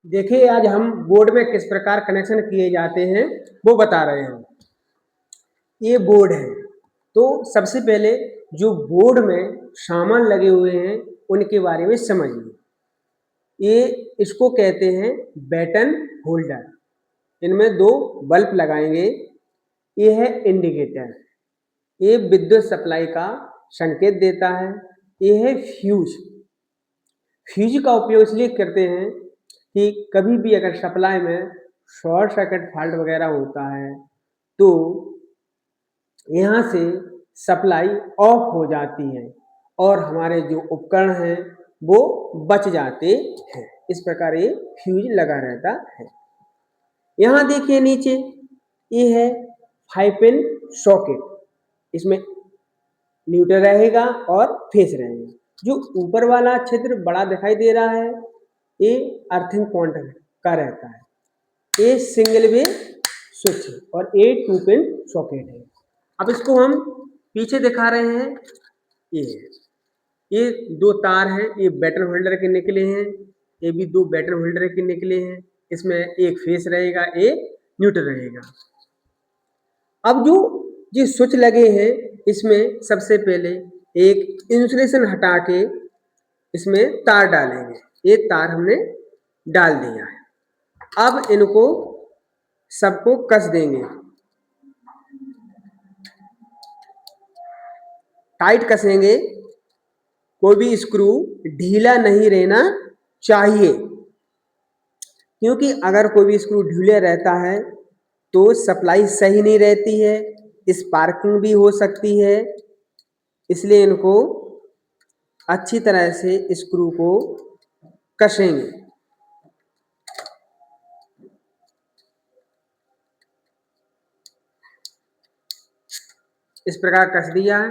देखिए आज हम बोर्ड में किस प्रकार कनेक्शन किए जाते हैं वो बता रहे हैं। ये बोर्ड है तो सबसे पहले जो बोर्ड में सामान लगे हुए हैं उनके बारे में समझिए। ये इसको कहते हैं बैटन होल्डर। इनमें दो बल्ब लगाएंगे। ये है इंडिकेटर, ये विद्युत सप्लाई का संकेत देता है। ये है फ्यूज। फ्यूज का उपयोग इसलिए करते हैं कि कभी भी अगर सप्लाई में शॉर्ट सर्किट फॉल्ट वगैरह होता है तो यहाँ से सप्लाई ऑफ हो जाती है और हमारे जो उपकरण हैं वो बच जाते हैं। इस प्रकार ये फ्यूज लगा रहता है। यहाँ देखिए नीचे ये है 5 पिन सॉकेट। इसमें न्यूट्रल रहेगा और फेस रहेगा। जो ऊपर वाला छिद्र बड़ा दिखाई दे रहा है ये अर्थिंग पॉइंट का रहता है। ये सिंगल वे स्विच है और ये 2 पिन सॉकेट है। अब इसको हम पीछे दिखा रहे हैं। ये दो तार हैं, ये बैटन होल्डर के निकले हैं। ये भी दो बैटन होल्डर के निकले हैं। इसमें एक फेस रहेगा, एक न्यूट्रल रहेगा। अब जो ये स्विच लगे हैं इसमें सबसे पहले एक इंसुलेशन हटा के इसमें तार डालेंगे। ये तार हमने डाल दिया है। अब इनको सबको कस देंगे, टाइट कसेंगे। कोई भी स्क्रू ढीला नहीं रहना चाहिए, क्योंकि अगर कोई भी स्क्रू ढीला रहता है तो सप्लाई सही नहीं रहती है, स्पार्किंग भी हो सकती है। इसलिए इनको अच्छी तरह से स्क्रू को कसेंगे। इस प्रकार कस दिया है।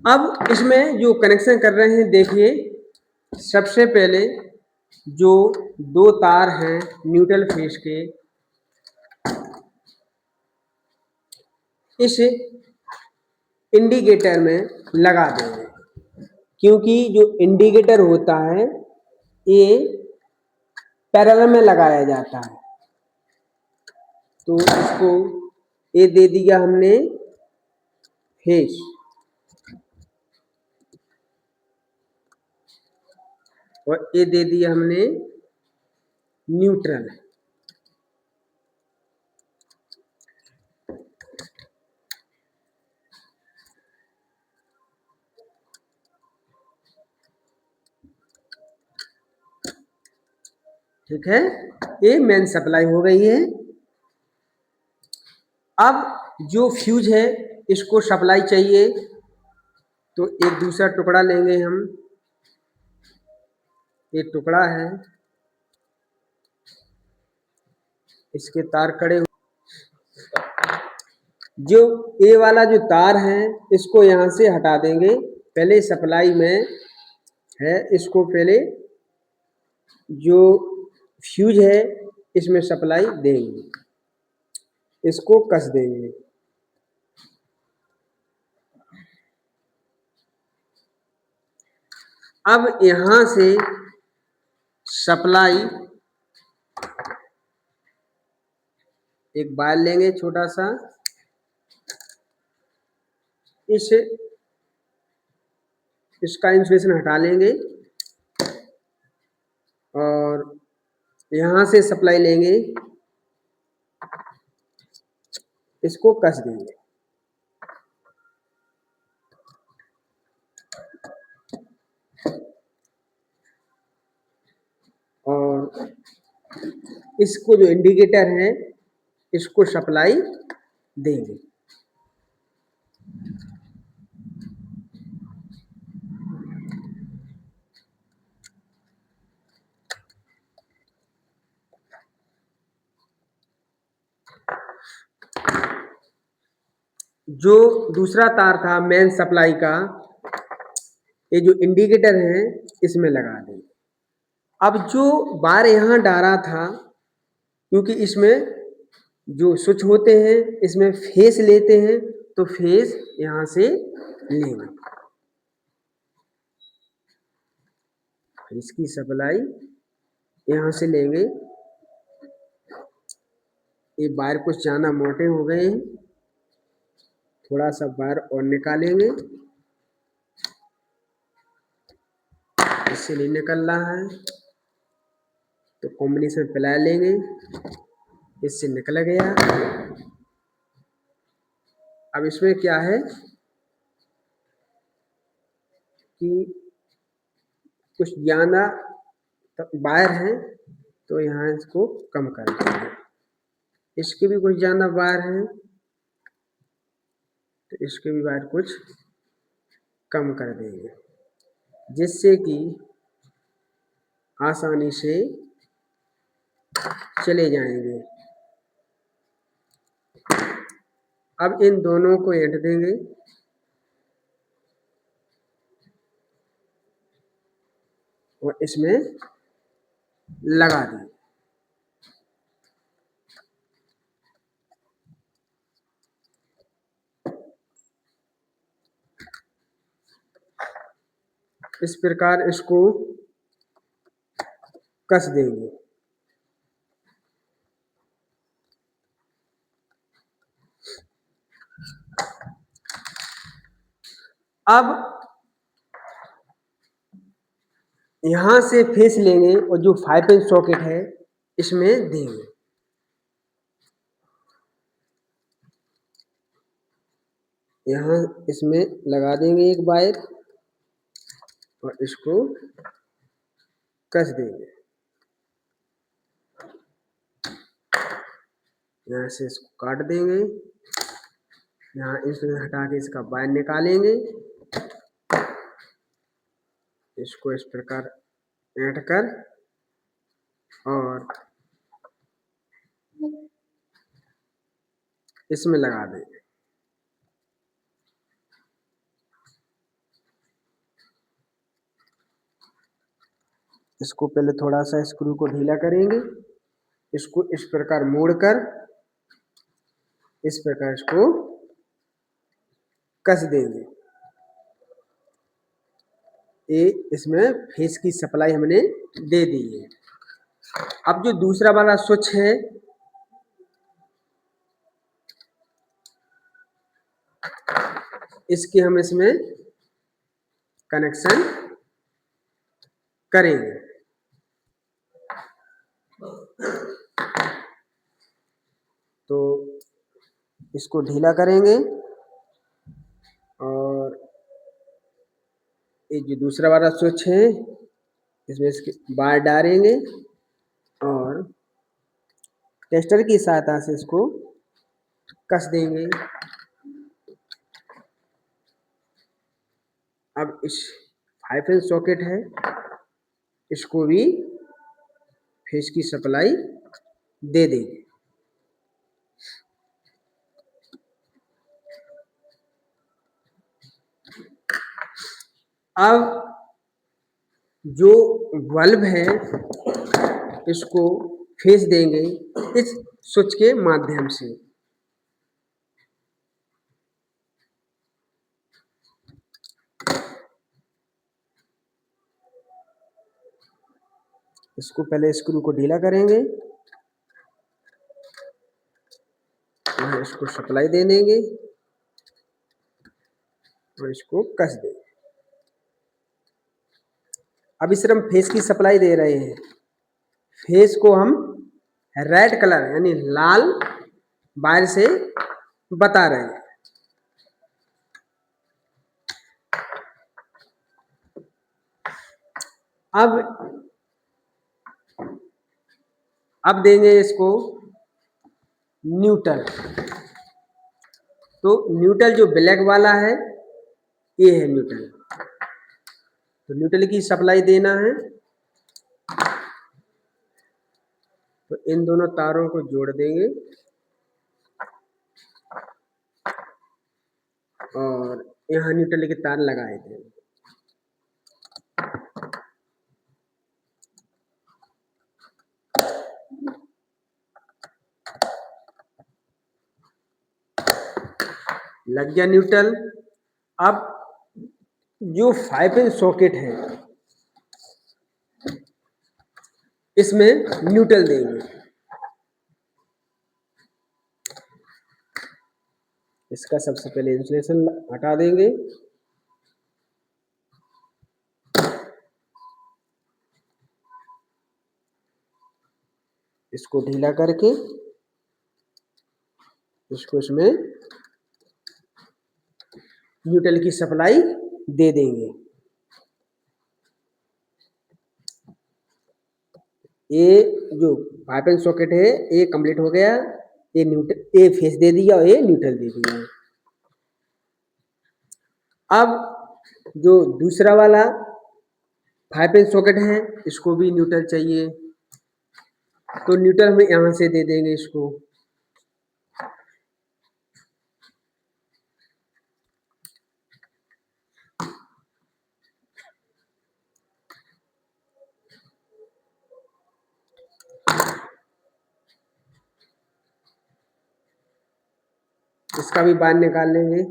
अब इसमें जो कनेक्शन कर रहे हैं देखिए, सबसे पहले जो दो तार हैं न्यूट्रल फेस के, इस इंडिकेटर में लगा देंगे। क्योंकि जो इंडिकेटर होता है ये पैरेलल में लगाया जाता है, तो इसको ये दे दिया हमने फेस और ये दे दिया हमने न्यूट्रल। ठीक है, ये मेन सप्लाई हो गई है। अब जो फ्यूज है इसको सप्लाई चाहिए तो एक दूसरा टुकड़ा लेंगे हम। एक टुकड़ा है, इसके तार कड़े। जो ए वाला जो तार है इसको यहाँ से हटा देंगे। पहले सप्लाई में है, इसको पहले जो फ्यूज है इसमें सप्लाई देंगे, इसको कस देंगे। अब यहाँ से सप्लाई एक वायर लेंगे छोटा सा, इसका इंसुलेशन हटा लेंगे और यहाँ से सप्लाई लेंगे, इसको कस देंगे। और इसको जो इंडिकेटर है इसको सप्लाई देंगे। जो दूसरा तार था मेन सप्लाई का, ये जो इंडिकेटर है इसमें लगा देंगे। अब जो बार यहाँ डाला था, क्योंकि इसमें जो स्विच होते हैं इसमें फेस लेते हैं तो फेस यहाँ से लेंगे। इसकी सप्लाई यहाँ से लेंगे, ये वायर कुछ ज़्यादा मोटे हो गए हैं, थोड़ा सा वायर और निकालेंगे, इससे नहीं निकल रहा है तो कॉम्बिनेशन पिला लेंगे, इससे निकल गया। अब इसमें क्या है कि कुछ ज़्यादा वायर है तो यहाँ इसको कम कर देंगे, इसके भी कुछ ज़्यादा वायर हैं तो इसके भी वायर कुछ कम कर देंगे, जिससे कि आसानी से चले जाएंगे। अब इन दोनों को ऐड देंगे और इसमें लगा देंगे। इस प्रकार इसको कस देंगे। अब यहाँ से फेस लेंगे और जो 5 इंच सॉकेट है इसमें देंगे। यहाँ इसमें लगा देंगे एक वायर और इसको कस देंगे। यहाँ से इसको काट देंगे, यहाँ इसमें हटा के इसका वायर निकालेंगे, इसको इस प्रकार ऐंठ कर और इसमें लगा देंगे। इसको पहले थोड़ा सा स्क्रू को ढीला करेंगे, इसको इस प्रकार मोड़कर इस प्रकार इसको कस देंगे। ये इसमें फेस की सप्लाई हमने दे दी है। अब जो दूसरा वाला स्विच है इसके हम इसमें कनेक्शन करेंगे। तो इसको ढीला करेंगे और ये जो दूसरा वाला स्विच है इसमें इसके वायर डालेंगे और टेस्टर की सहायता से इसको कस देंगे। अब इस 5 इंच सॉकेट है इसको भी फेस की सप्लाई दे देंगे। अब जो बल्ब है इसको फेस देंगे इस स्विच के माध्यम से। इसको पहले स्क्रू को ढीला करेंगे और इसको सप्लाई दे देंगे और इसको कस देंगे। अब इस तरह हम फेस की सप्लाई दे रहे हैं, फेस को हम रेड कलर यानी लाल वायर से बता रहे हैं। अब देंगे इसको न्यूट्रल। तो न्यूट्रल जो ब्लैक वाला है ये है न्यूट्रल, तो न्यूट्रल की सप्लाई देना है। तो इन दोनों तारों को जोड़ देंगे और यहाँ न्यूट्रल के तार लगाए देंगे। लग गया न्यूट्रल। अब जो 5 इंच सॉकेट है इसमें न्यूट्रल देंगे। इसका सबसे पहले इंसुलेशन हटा देंगे। इसको ढीला करके इसको इसमें न्यूट्रल की सप्लाई दे देंगे। ये जो पाइप एंड सॉकेट है ये कंप्लीट हो गया। ये न्यूट्रल, ये फेस दे दिया और ये न्यूट्रल दे दिया। अब जो दूसरा वाला पाइप एंड सॉकेट है इसको भी न्यूट्रल चाहिए, तो न्यूट्रल हम यहाँ से दे देंगे इसको। इसका भी बाहर निकाल लेंगे।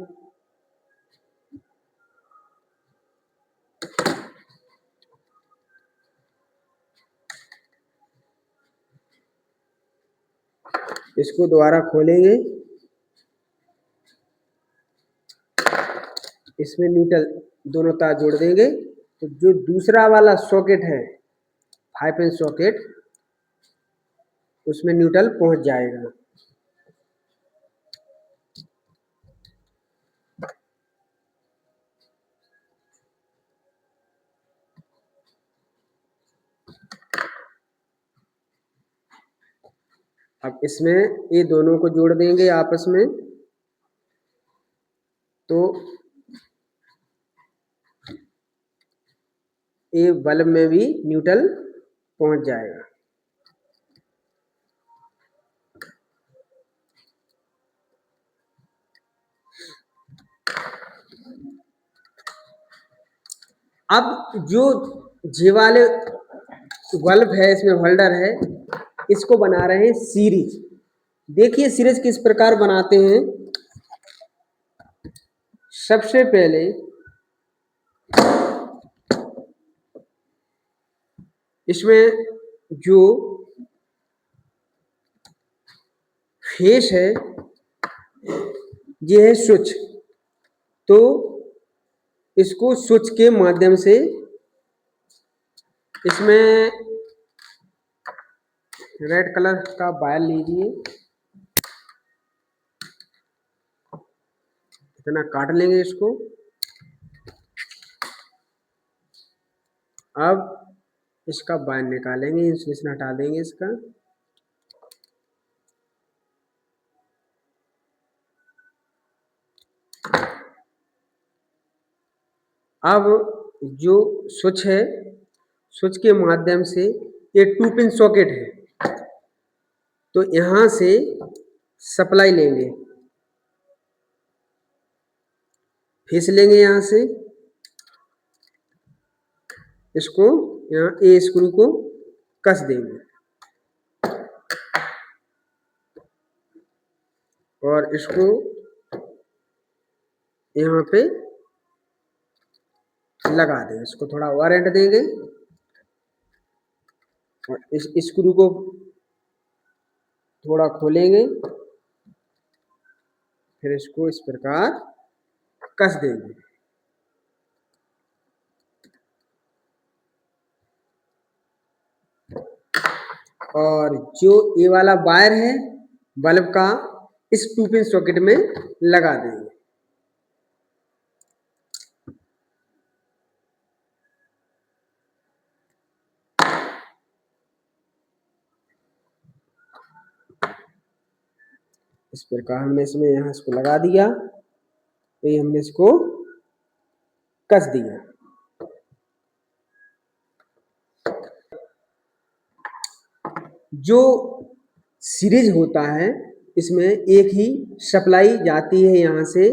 इसको दोबारा खोलेंगे, इसमें न्यूट्रल दोनों तार जोड़ देंगे। तो जो दूसरा वाला सॉकेट है पाइप एंड सॉकेट, उसमें न्यूट्रल पहुंच जाएगा। अब इसमें ये दोनों को जोड़ देंगे आपस में, तो ये बल्ब में भी न्यूट्रल पहुंच जाएगा। अब जो जे वाले बल्ब है, इसमें होल्डर है, इसको बना रहे हैं सीरीज। देखिए सीरीज किस प्रकार बनाते हैं। सबसे पहले इसमें जो फेस है ये है स्विच, तो इसको स्विच के माध्यम से इसमें रेड कलर का वायर लीजिए, इतना काट लेंगे इसको। अब इसका वायर निकालेंगे, इंसुलेशन हटा देंगे इसका। अब जो स्विच है, स्विच के माध्यम से ये 2 पिन सॉकेट है, तो यहाँ से सप्लाई लेंगे, फेस लेंगे यहाँ से, इसको यहाँ ए स्क्रू को कस देंगे और इसको यहाँ पे लगा देंगे। इसको थोड़ा वारंट देंगे और इस स्क्रू को थोड़ा खोलेंगे, फिर इसको इस प्रकार कस देंगे। और जो ये वाला वायर है बल्ब का, इस 2 पिन सॉकेट में लगा देंगे। इस प्रकार हमने इसमें यहाँ इसको लगा दिया, तो ये हमने इसको कस दिया। जो सीरीज होता है इसमें एक ही सप्लाई जाती है, यहाँ से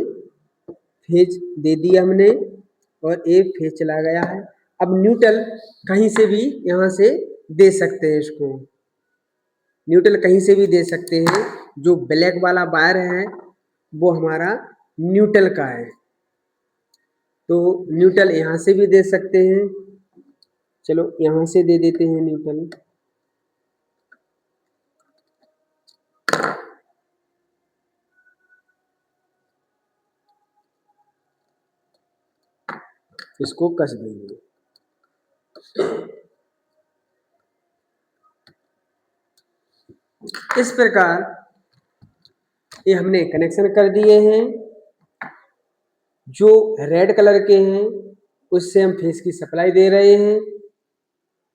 फेज दे दिया हमने और एक फेज चला गया है। अब न्यूट्रल कहीं से भी यहाँ से दे सकते हैं, इसको न्यूट्रल कहीं से भी दे सकते हैं। जो ब्लैक वाला वायर है वो हमारा न्यूट्रल का है, तो न्यूट्रल यहाँ से भी दे सकते हैं। चलो यहाँ से दे देते हैं न्यूट्रल। इसको कस देंगे। इस प्रकार ये हमने कनेक्शन कर दिए हैं। जो रेड कलर के हैं उससे हम फेस की सप्लाई दे रहे हैं,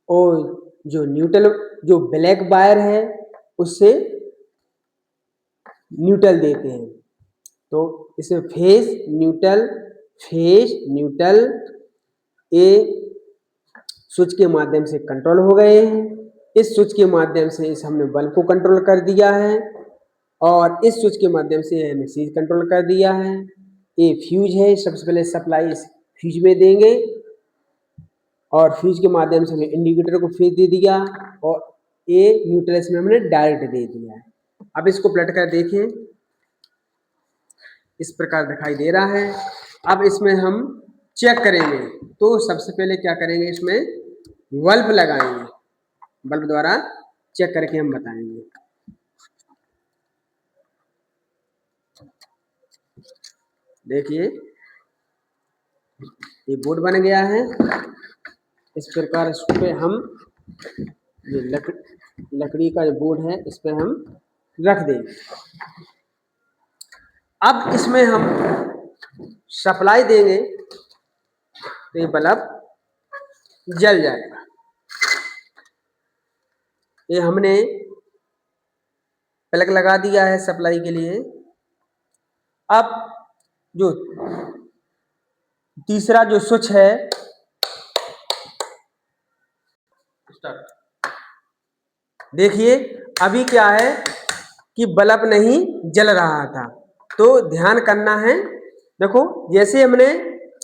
और जो न्यूट्रल जो ब्लैक वायर है उससे न्यूट्रल देते हैं। तो इसमें फेस न्यूट्रल ये स्विच के माध्यम से कंट्रोल हो गए हैं। इस स्विच के माध्यम से इस हमने बल्ब को कंट्रोल कर दिया है, और इस स्विच के माध्यम से हमने सीरीज कंट्रोल कर दिया है। ये फ्यूज है, सबसे पहले सप्लाई इस फ्यूज में देंगे, और फ्यूज के माध्यम से हमने इंडिकेटर को फेस दे दिया, और ये न्यूट्रल में हमने डायरेक्ट दे दिया है। अब इसको पलट कर देखें, इस प्रकार दिखाई दे रहा है। अब इसमें हम चेक करेंगे, तो सबसे पहले क्या करेंगे, इसमें बल्ब लगाएंगे। बल्ब द्वारा चेक करके हम बताएंगे। देखिए ये बोर्ड बन गया है। इस प्रकार इस पे हम ये लकड़ी का जो बोर्ड है इस पे हम रख देंगे। अब इसमें हम सप्लाई देंगे तो ये बल्ब जल जाएगा। ये हमने प्लग लगा दिया है सप्लाई के लिए। अब जो तीसरा जो स्विच है, देखिए अभी क्या है कि बल्ब नहीं जल रहा था, तो ध्यान करना है। देखो जैसे हमने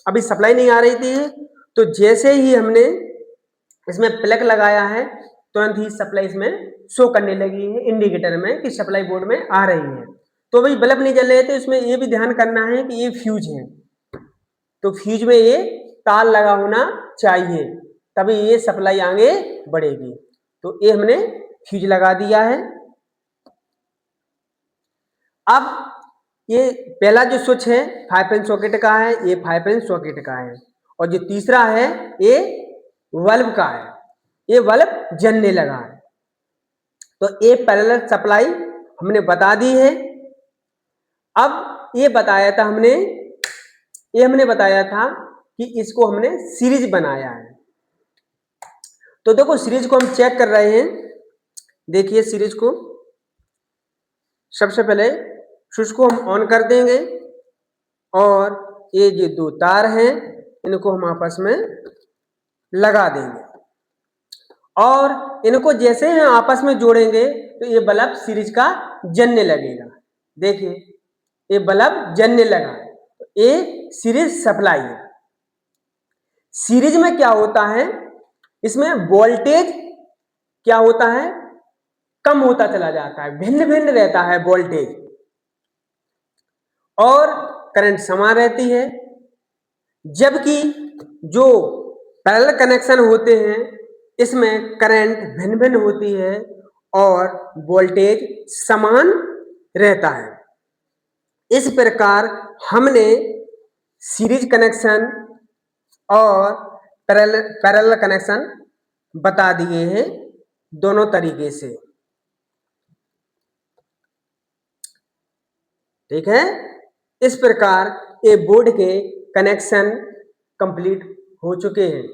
अभी सप्लाई नहीं आ रही थी, तो जैसे ही हमने इसमें प्लग लगाया है तुरंत ही सप्लाई इसमें शो करने लगी है इंडिकेटर में कि सप्लाई बोर्ड में आ रही है। तो भाई बल्ब नहीं जल रहे थे, इसमें ये भी ध्यान करना है कि ये फ्यूज है, तो फ्यूज में ये तार लगा होना चाहिए, तभी ये सप्लाई आगे बढ़ेगी। तो ये हमने फ्यूज लगा दिया है। अब ये पहला जो स्विच है 5 पिन सॉकेट का है, ये 5 पिन सॉकेट का है, और जो तीसरा है ये बल्ब का है। ये बल्ब जलने लगा है, तो ये पैरेलल सप्लाई हमने बता दी है। अब ये हमने बताया था कि इसको हमने सीरीज बनाया है। तो देखो सीरीज को हम चेक कर रहे हैं। देखिए सीरीज को सबसे पहले स्विच को हम ऑन कर देंगे, और ये जो दो तार हैं इनको हम आपस में लगा देंगे, और इनको जैसे ही आपस में जोड़ेंगे तो ये बल्ब सीरीज का जलने लगेगा। देखिए ये बल्ब जलने लगा, तो ये सीरीज सप्लाई है। सीरीज में क्या होता है, इसमें वोल्टेज क्या होता है, कम होता चला जाता है, भिन्न भिन्न रहता है वोल्टेज, और करंट समान रहती है। जबकि जो पैरेलल कनेक्शन होते हैं इसमें करंट भिन्न भिन्न होती है और वोल्टेज समान रहता है। इस प्रकार हमने सीरीज कनेक्शन और पैरेलल कनेक्शन बता दिए हैं दोनों तरीके से। ठीक है, इस प्रकार ये बोर्ड के कनेक्शन कंप्लीट हो चुके हैं।